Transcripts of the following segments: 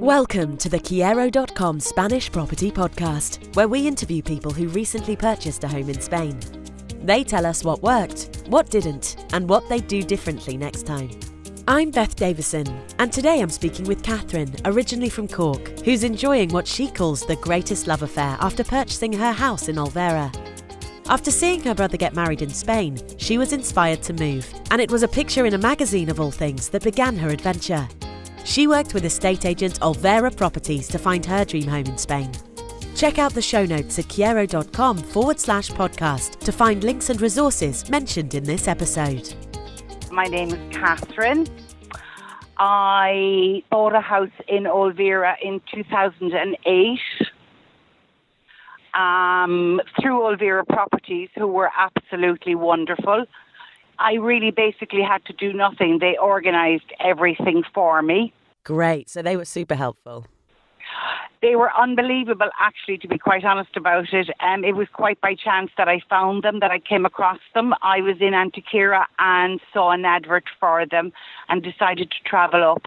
Welcome to the Kyero.com Spanish Property Podcast, where we interview people who recently purchased a home in Spain. They tell us what worked, what didn't, and what they'd do differently next time. I'm Beth Davison, and today I'm speaking with Catherine, originally from Cork, who's enjoying what she calls the greatest love affair after purchasing her house in Olvera. After seeing her brother get married in Spain, she was inspired to move, and it was a picture in a magazine of all things that began her adventure. She worked with estate agent Olvera Properties to find her dream home in Spain. Check out the show notes at kyero.com/podcast to find links and resources mentioned in this episode. My name is Catherine. I bought a house in Olvera in 2008 through Olvera Properties, who were absolutely wonderful. I really basically had to do nothing. They organised everything for me. Great. So they were super helpful. They were unbelievable, actually, to be quite honest about it. It was quite by chance that I found them, that I came across them. I was in Kyero and saw an advert for them and decided to travel up.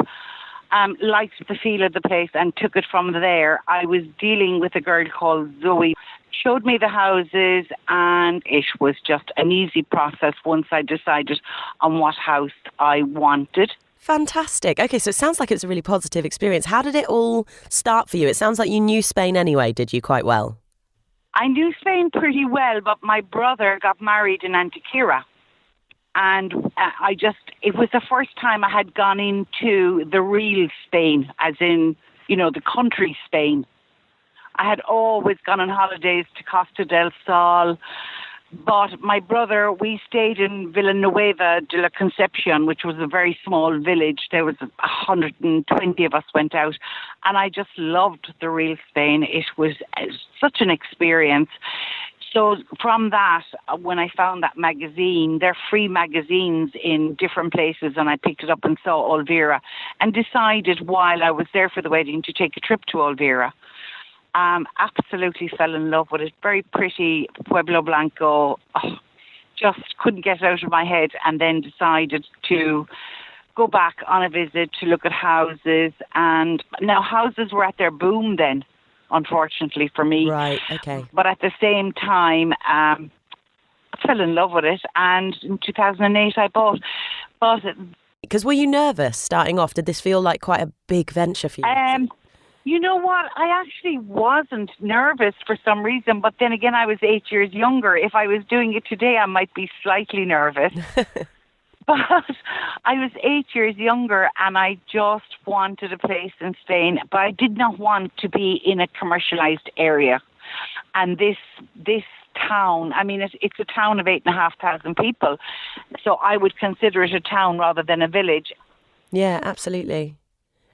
Liked the feel of the place and took it from there. I was dealing with a girl called Zoe. Showed me the houses, and it was just an easy process once I decided on what house I wanted. Fantastic. Okay, so it sounds like it's a really positive experience. How did it all start for you? It sounds like you knew Spain anyway, did you, quite well? I knew Spain pretty well, but my brother got married in Kyero. And it was the first time I had gone into the real Spain, as in, the country Spain. I had always gone on holidays to Costa del Sol, but my brother, we stayed in Villanueva de la Concepcion, which was a very small village. There was 120 of us went out, and I just loved the real Spain. It was such an experience. So from that, when I found that magazine, they're free magazines in different places, and I picked it up and saw Olvera and decided while I was there for the wedding to take a trip to Olvera. Absolutely fell in love with it. Very pretty Pueblo Blanco. Just couldn't get it out of my head, and then decided to go back on a visit to look at houses. And now houses were at their boom then, unfortunately for me. Right, okay. But at the same time, I fell in love with it, and in 2008 I bought it. Because were you nervous starting off? Did this feel like quite a big venture for you? You know what? I actually wasn't nervous for some reason, but then again, I was 8 years younger. If I was doing it today, I might be slightly nervous. But I was 8 years younger, and I just wanted a place in Spain, but I did not want to be in a commercialised area. And this town, I mean, it's a town of 8,500 people, so I would consider it a town rather than a village. Yeah, absolutely.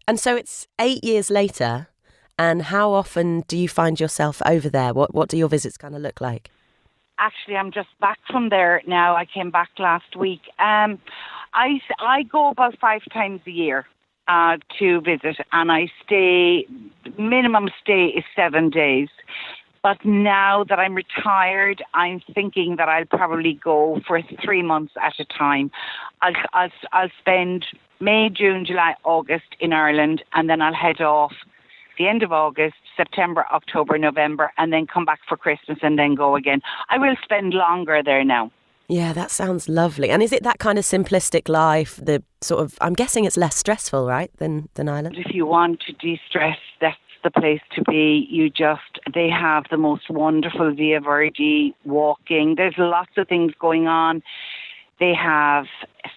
And so it's 8 years later, and how often do you find yourself over there? What do your visits kind of look like? Actually, I'm just back from there now. I came back last week. I go about 5 times a year to visit, and minimum stay is 7 days. But now that I'm retired, I'm thinking that I'll probably go for 3 months at a time. I'll spend May, June, July, August in Ireland, and then I'll head off the end of August, September, October, November, and then come back for Christmas and then go again. I will spend longer there now. Yeah, that sounds lovely. And is it that kind of simplistic life, the sort of, I'm guessing it's less stressful, right, than Ireland? If you want to de-stress, that's the place to be. They have the most wonderful Via Verde walking. There's lots of things going on. They have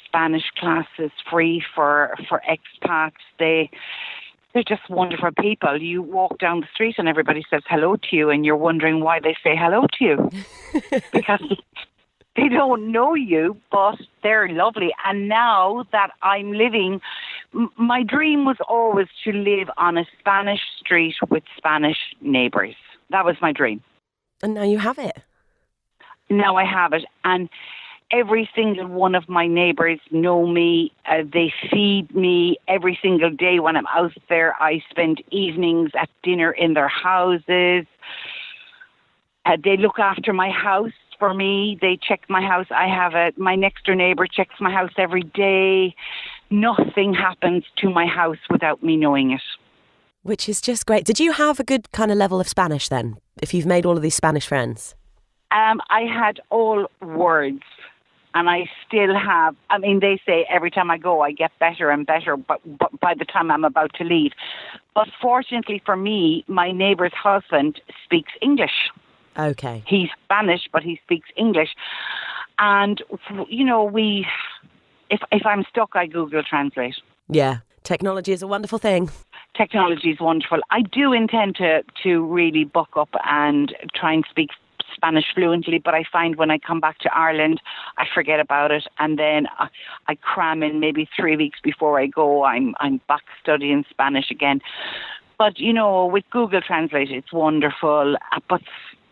Spanish classes free for expats. They're just wonderful people. You walk down the street and everybody says hello to you, and you're wondering why they say hello to you. Because they don't know you, but they're lovely. And now that I'm living, my dream was always to live on a Spanish street with Spanish neighbours. That was my dream. And now you have it. Now I have it. And every single one of my neighbours know me. They feed me every single day when I'm out there. I spend evenings at dinner in their houses. They look after my house for me. They check my house. My next door neighbour checks my house every day. Nothing happens to my house without me knowing it. Which is just great. Did you have a good kind of level of Spanish then, if you've made all of these Spanish friends? I had all words, and I still have. I mean, they say every time I go, I get better and better, but by the time I'm about to leave. But fortunately for me, my neighbour's husband speaks English. Okay. He's Spanish, but he speaks English. And, you know, if I'm stuck, I Google Translate. Yeah. Technology is a wonderful thing. Technology is wonderful. I do intend to really buck up and try and speak Spanish fluently, but I find when I come back to Ireland, I forget about it, and then I cram in maybe 3 weeks before I go. I'm back studying Spanish again. But, you know, with Google Translate, it's wonderful. But,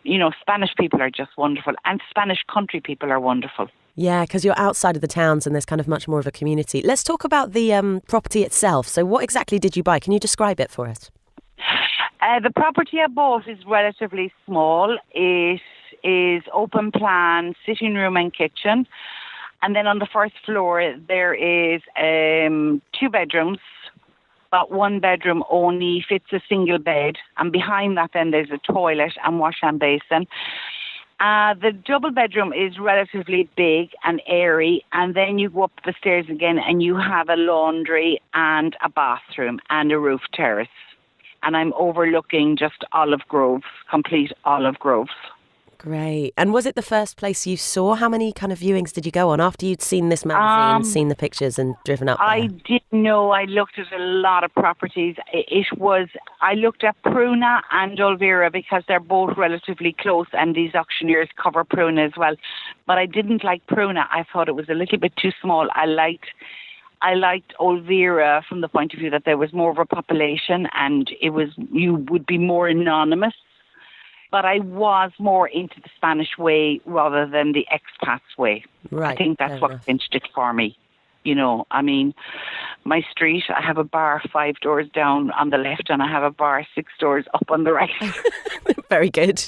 you know, Spanish people are just wonderful, and Spanish country people are wonderful. Yeah, because you're outside of the towns and there's kind of much more of a community. Let's talk about the property itself. So what exactly did you buy? Can you describe it for us? The property I bought is relatively small. It is open plan, sitting room and kitchen. And then on the first floor, there is 2 bedrooms, but 1 bedroom only fits a single bed. And behind that, then there's a toilet and wash and basin. The double bedroom is relatively big and airy, and then you go up the stairs again and you have a laundry and a bathroom and a roof terrace. And I'm overlooking just olive groves, complete olive groves. Great. And was it the first place you saw? How many kind of viewings did you go on after you'd seen this magazine, seen the pictures and driven up there? I didn't know. I looked at a lot of properties. I looked at Pruna and Olvera because they're both relatively close, and these auctioneers cover Pruna as well. But I didn't like Pruna. I thought it was a little bit too small. I liked Olvera from the point of view that there was more of a population and you would be more anonymous. But I was more into the Spanish way rather than the expats way. Right. I think that's what cinched it for me. You know, I mean, my street, I have a bar 5 doors down on the left and I have a bar 6 doors up on the right. Very good.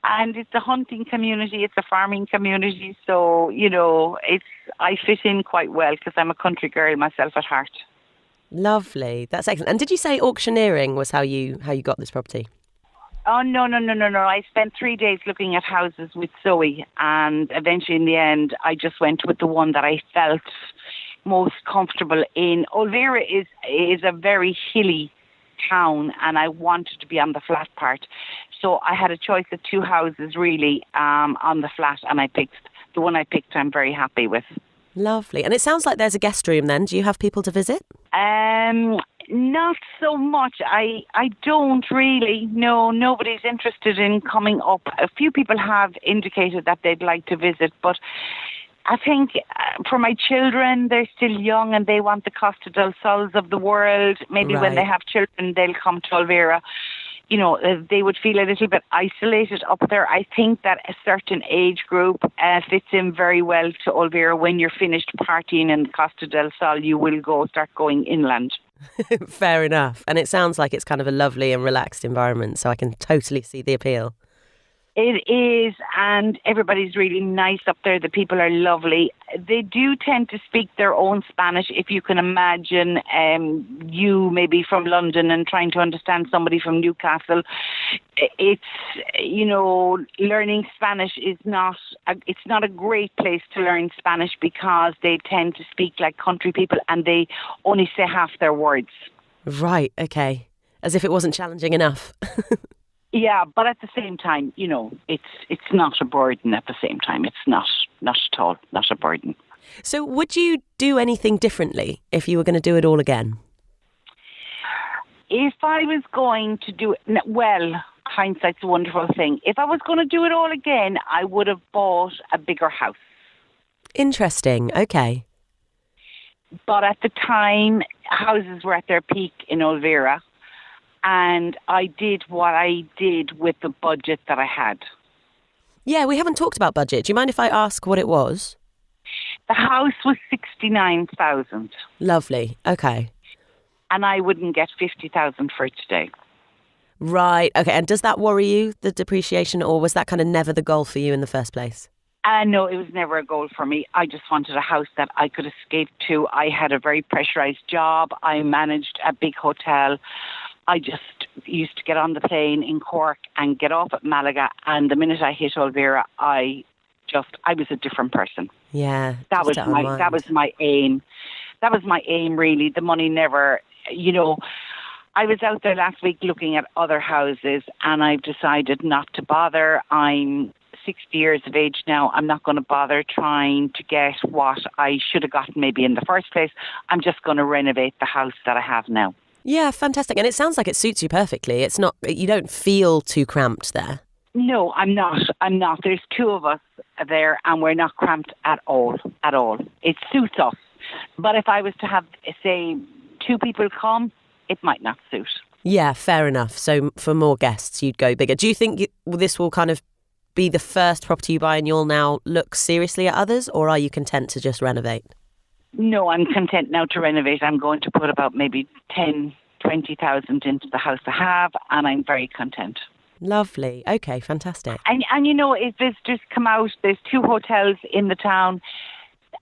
And it's a hunting community, it's a farming community. So, you know, I fit in quite well because I'm a country girl myself at heart. Lovely. That's excellent. And did you say auctioneering was how you got this property? Oh, no. I spent 3 days looking at houses with Zoe, and eventually in the end, I just went with the one that I felt most comfortable in. Olvera is a very hilly town, and I wanted to be on the flat part. So I had a choice of 2 houses, really, on the flat, and the one I picked I'm very happy with. Lovely. And it sounds like there's a guest room then. Do you have people to visit? Not so much. I don't really. No, nobody's interested in coming up. A few people have indicated that they'd like to visit, but I think for my children, they're still young and they want the Costa del Sols of the world. Maybe when they have children, they'll come to Olvera. You know, they would feel a little bit isolated up there. I think that a certain age group fits in very well to Olvera. When you're finished partying in Costa del Sol, you will start going inland. Fair enough. And it sounds like it's kind of a lovely and relaxed environment, so I can totally see the appeal. It is, and everybody's really nice up there. The people are lovely. They do tend to speak their own Spanish. If you can imagine you maybe from London and trying to understand somebody from Newcastle, it's, you know, learning Spanish is it's not a great place to learn Spanish because they tend to speak like country people and they only say half their words. Right, okay. As if it wasn't challenging enough. Yeah, but at the same time, you know, it's not a burden at the same time. It's not at all, not a burden. So would you do anything differently if you were going to do it all again? If I was going to do it, well, hindsight's a wonderful thing. If I was going to do it all again, I would have bought a bigger house. Interesting, okay. But at the time, houses were at their peak in Olvera. And I did what I did with the budget that I had. Yeah, we haven't talked about budget. Do you mind if I ask what it was? The house was 69,000. Lovely. Okay. And I wouldn't get 50,000 for it today. Right. Okay. And does that worry you, the depreciation, or was that kind of never the goal for you in the first place? No, it was never a goal for me. I just wanted a house that I could escape to. I had a very pressurized job. I managed a big hotel. I just used to get on the plane in Cork and get off at Malaga. And the minute I hit Olvera, I was a different person. Yeah. That was my aim. That was my aim, really. The money never, I was out there last week looking at other houses, and I've decided not to bother. I'm 60 years of age now. I'm not going to bother trying to get what I should have gotten maybe in the first place. I'm just going to renovate the house that I have now. Yeah, fantastic. And it sounds like it suits you perfectly. It's not, you don't feel too cramped there. No, I'm not. There's two of us there, and we're not cramped at all. It suits us. But if I was to have, say, two people come, it might not suit. Yeah, fair enough. So for more guests, you'd go bigger. Do you think this will kind of be the first property you buy and you'll now look seriously at others, or are you content to just renovate? No, I'm content now to renovate. I'm going to put about maybe 20,000 into the house I have, and I'm very content. Lovely. Okay, fantastic. And if visitors come out, there's 2 hotels in the town.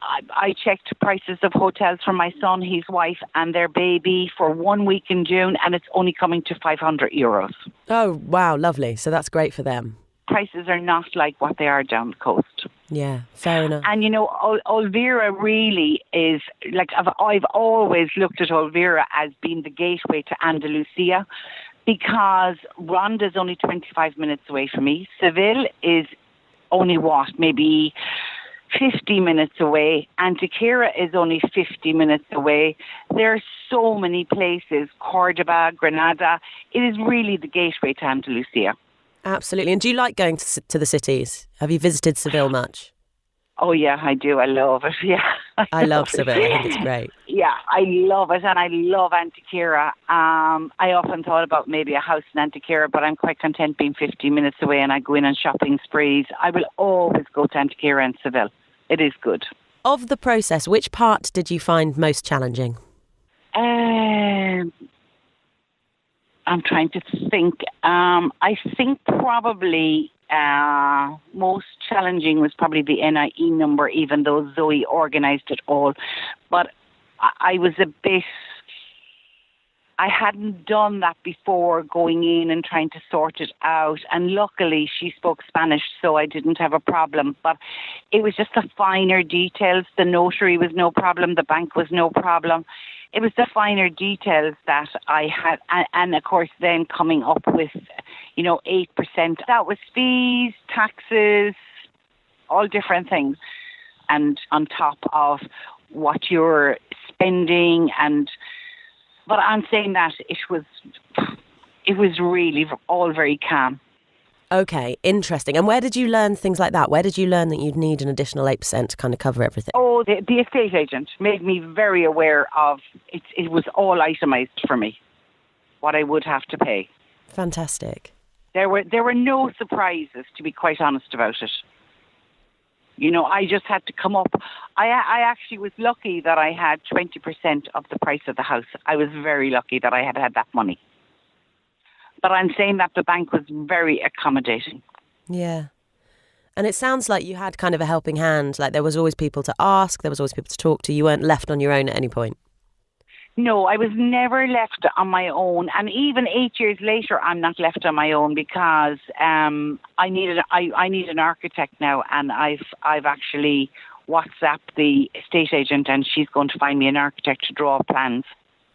I checked prices of hotels for my son, his wife, and their baby for 1 week in June, and it's only coming to €500. Oh, wow, lovely. So that's great for them. Prices are not like what they are down the coast. Yeah, fair enough. And, Olvera really is, like, I've always looked at Olvera as being the gateway to Andalusia, because Ronda's only 25 minutes away from me. Seville is only, maybe 50 minutes away, and Kyero is only 50 minutes away. There are so many places, Cordoba, Granada. It is really the gateway to Andalusia. Absolutely. And do you like going to the cities? Have you visited Seville much? Oh, yeah, I do. I love it. Yeah. I love Seville. I think it's great. Yeah, I love it, and I love Antequera. I often thought about maybe a house in Antequera, but I'm quite content being 50 minutes away, and I go in on shopping sprees. I will always go to Antequera and Seville. It is good. Of the process, which part did you find most challenging? I'm trying to think. I think probably most challenging was probably the NIE number, even though Zoe organised it all. But I was I hadn't done that before, going in and trying to sort it out. And luckily she spoke Spanish, so I didn't have a problem. But it was just the finer details. The notary was no problem. The bank was no problem. It was the finer details that I had. And of course, then coming up with, 8%. That was fees, taxes, all different things. And on top of what you're spending. But I'm saying that it was really all very calm. Okay, interesting. And where did you learn things like that? Where did you learn that you'd need an additional 8% to kind of cover everything? Oh, the estate agent made me very aware of it. It was all itemised for me, what I would have to pay. Fantastic. There were no surprises, to be quite honest about it. I just had to come up. I actually was lucky that I had 20% of the price of the house. I was very lucky that I had that money. But I'm saying that the bank was very accommodating. Yeah. And it sounds like you had kind of a helping hand. Like there was always people to ask. There was always people to talk to. You weren't left on your own at any point. No, I was never left on my own. And even 8 years later, I'm not left on my own, because I need an architect now. And I've actually WhatsApped the estate agent, and she's going to find me an architect to draw plans.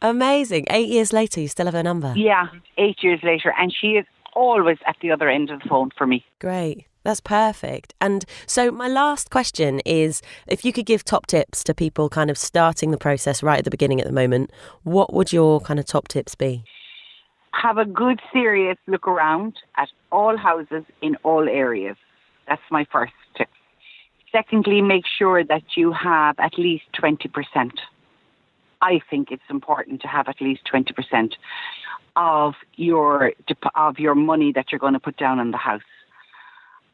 Amazing. 8 years later, you still have her number? Yeah, 8 years later. And she is always at the other end of the phone for me. Great. That's perfect. And so my last question is, if you could give top tips to people kind of starting the process right at the beginning at the moment, what would your kind of top tips be? Have a good, serious look around at all houses in all areas. That's my first tip. Secondly, make sure that you have at least 20%. I think it's important to have at least 20% of your money that you're going to put down on the house.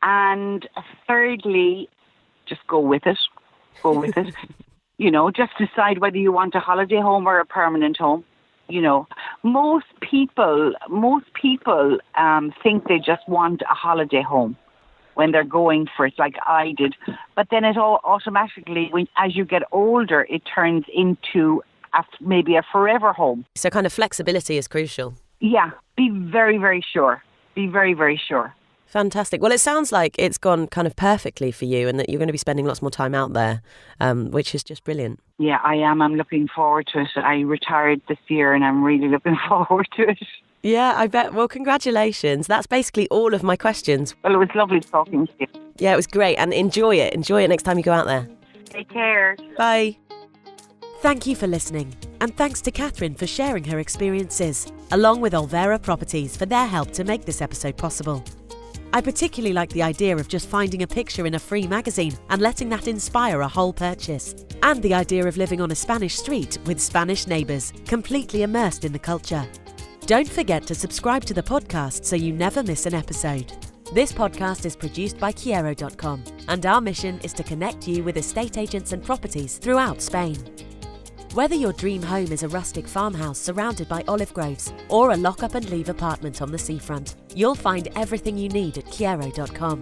And thirdly, just go with it. Go with it. Just decide whether you want a holiday home or a permanent home. Most people think they just want a holiday home. when they're going for it, like I did. But then it all automatically, as you get older, it turns into maybe a forever home. So kind of flexibility is crucial. Yeah, be very, very sure. Be very, very sure. Fantastic. Well, it sounds like it's gone kind of perfectly for you and that you're going to be spending lots more time out there, which is just brilliant. Yeah, I am. I'm looking forward to it. I retired this year and I'm really looking forward to it. Yeah, I bet. Well, congratulations. That's basically all of my questions. Well, it was lovely talking to you. Yeah, it was great. And enjoy it. Enjoy it next time you go out there. Take care. Bye. Thank you for listening. And thanks to Catherine for sharing her experiences, along with Olvera Properties for their help to make this episode possible. I particularly like the idea of just finding a picture in a free magazine and letting that inspire a whole purchase. And the idea of living on a Spanish street with Spanish neighbours, completely immersed in the culture. Don't forget to subscribe to the podcast so you never miss an episode. This podcast is produced by Kyero.com, and our mission is to connect you with estate agents and properties throughout Spain. Whether your dream home is a rustic farmhouse surrounded by olive groves or a lock-up and leave apartment on the seafront, you'll find everything you need at Kyero.com.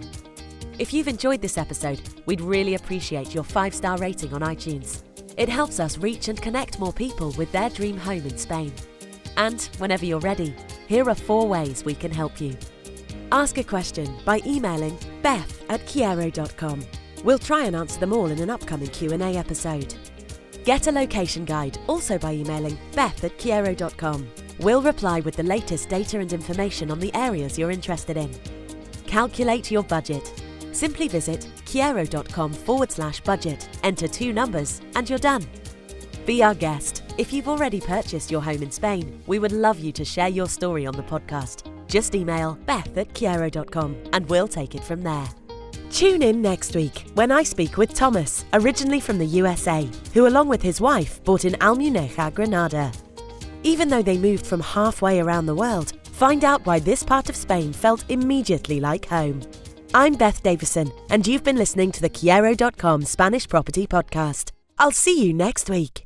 If you've enjoyed this episode, we'd really appreciate your 5-star rating on iTunes. It helps us reach and connect more people with their dream home in Spain. And whenever you're ready, here are 4 ways we can help you. Ask a question by emailing beth@kyero.com. We'll try and answer them all in an upcoming Q&A episode. Get a location guide also by emailing beth@kyero.com. We'll reply with the latest data and information on the areas you're interested in. Calculate your budget. Simply visit kyero.com/budget, enter 2 numbers, and you're done. Be our guest. If you've already purchased your home in Spain, we would love you to share your story on the podcast. Just email beth@kyero.com and we'll take it from there. Tune in next week when I speak with Thomas, originally from the USA, who along with his wife bought in Almuneja, Granada. Even though they moved from halfway around the world, find out why this part of Spain felt immediately like home. I'm Beth Davison, and you've been listening to the Kyero.com Spanish Property Podcast. I'll see you next week.